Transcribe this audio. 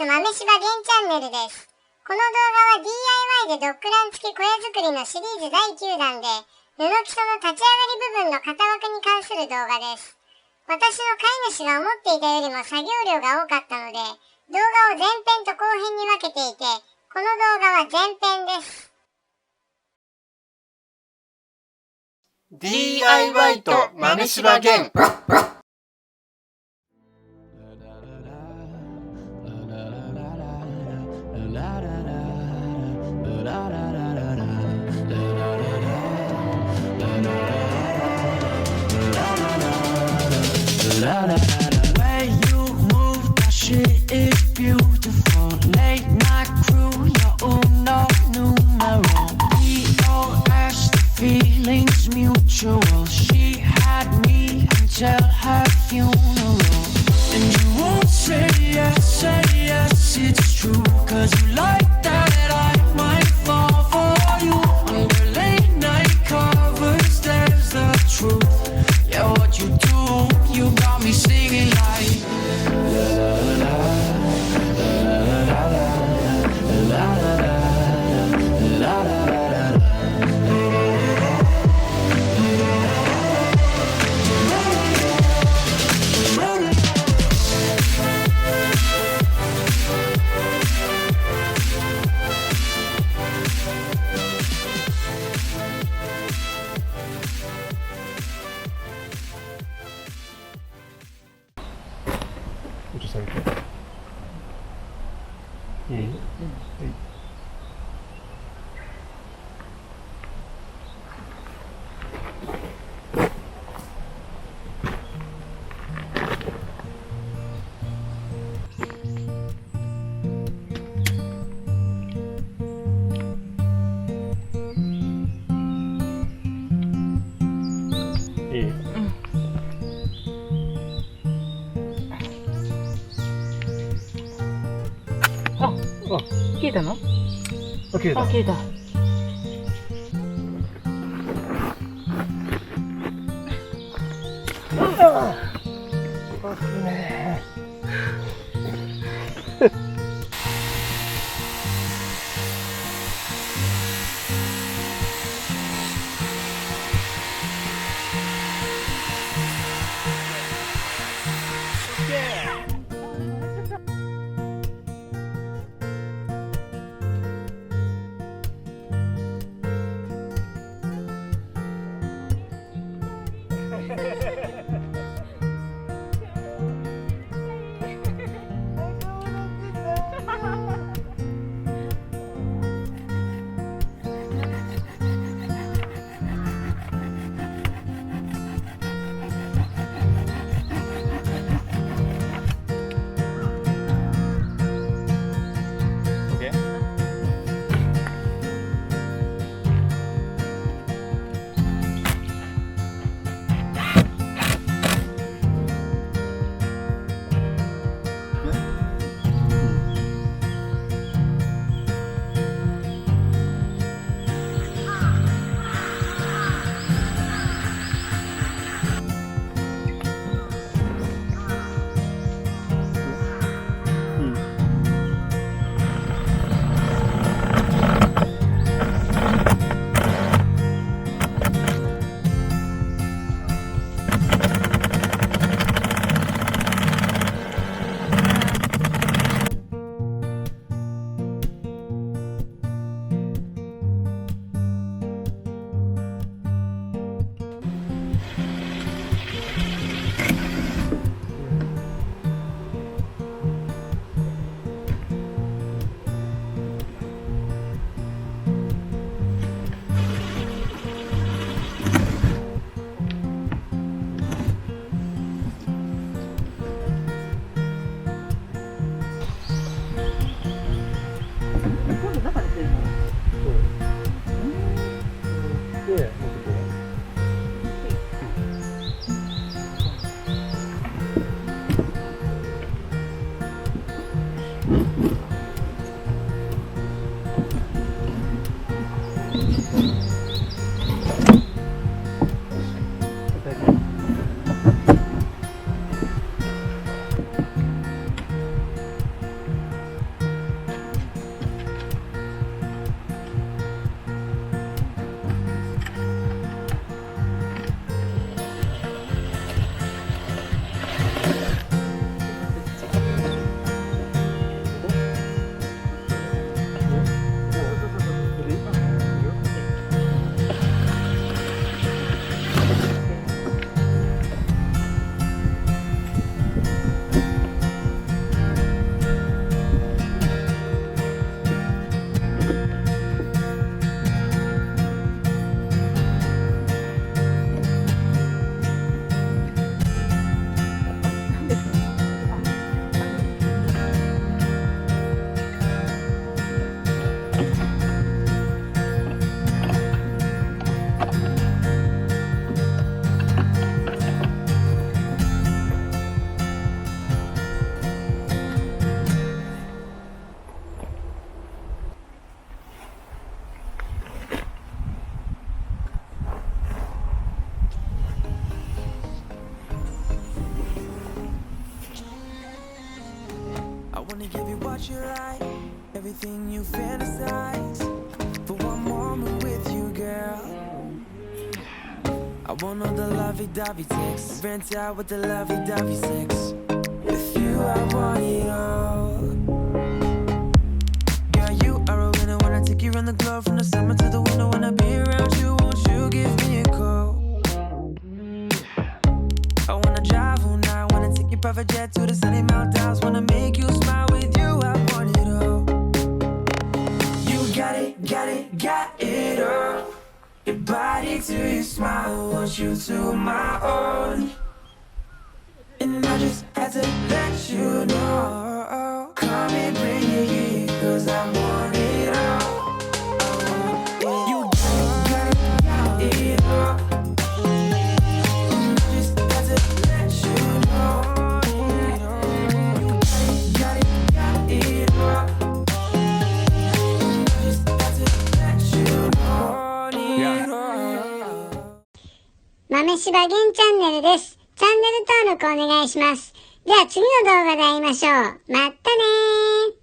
豆柴源チャンネルです。この動画は DIY でドッグラン付き小屋作りのシリーズ第9弾で、布基礎の立ち上がり部分の型枠に関する動画です。私の飼い主が思っていたよりも作業量が多かったので、動画を前編と後編に分けていて、この動画は前編です。DIY と豆柴源。Where you move, that shit is beautiful. Late night crew, your uno numero. POS, the feelings mutual. She had me until her funeral. And you won't say yes, it's true. Cause you like that I might fall for you. On the late night covers, there's the truth. Yeah, what you do, you got me singing like la la la la la la la la la.消えたの？消えた。消えた。treat you right, everything you fantasize. For one moment with you, girl. I want all the lovey-dovey texts, rent out with the lovey-dovey sex. With you, I want it all. Girl, you are a winner when I take you around the globe, from the summer to the winter. When I be around you, won't you give me a call? I wanna drive all night, wanna take your private jet to the sunny Maldives. Wanna make you smile, with you I want it all. You got it, got it, got it all. Your body to your smile, want you to my own. And I just had to let you know. Come and bring it here, 'cause I want it all. You got it all. And I just had to let you know. You got it all. And I just had to let you know. 豆柴源チャンネルです。チャンネル登録お願いします。では次の動画で会いましょう。またねー。